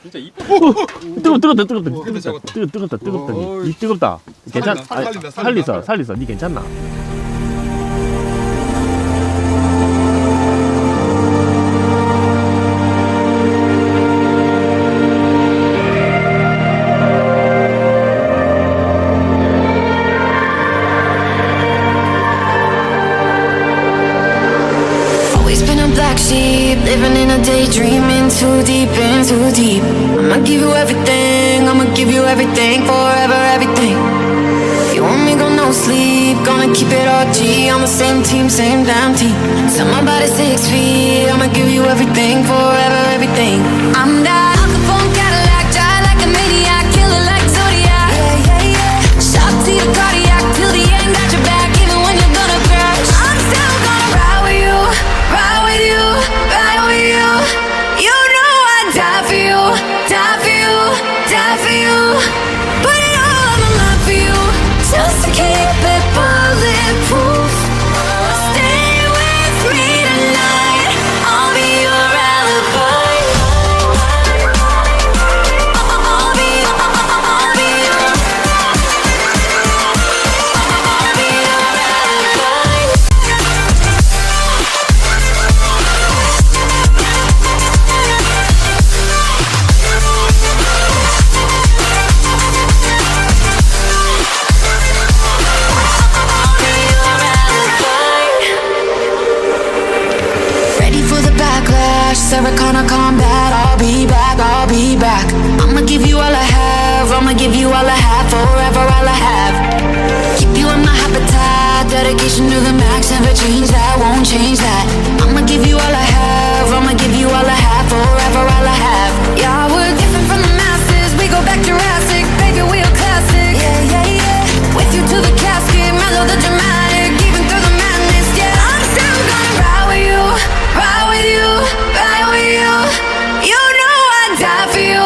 진짜 이뻐. 뜨겁다. 니 뜨겁다. 괜찮? 살리서. 니 괜찮나? Living in a daydream, in too deep. I'ma give you everything, forever, everything. You want me, go no sleep, gonna keep it all G. On the same team, same damn team. Till my body's 6 feet, I'ma give you everything, forever, everything. I'm that Al Capone Cadillac, die like a maniac, killer like Zodiac. Yeah. Shot to your cardiac, till the end, got your back, even when you're gonna crash. I'm still gonna ride with you, ride with you. You know I'd die for you. Put it all on the line for you, just to keep it bulletproof. Stay with me tonight, I'll be your alibi. I'll be your alibi. Sarah Connor combat, I'll be back. I'ma give you all I have, forever all I have. Keep you in my habitat, dedication to the max, never change that, won't change that. I'ma give you all I have, forever all I have. Yeah, we're different from the masses, we go back Jurassic, baby we are classic. Yeah. With you to the casket, mellow the dramatic, even through the madness. Yeah, I'm still gonna ride with you. You know I'd die for you.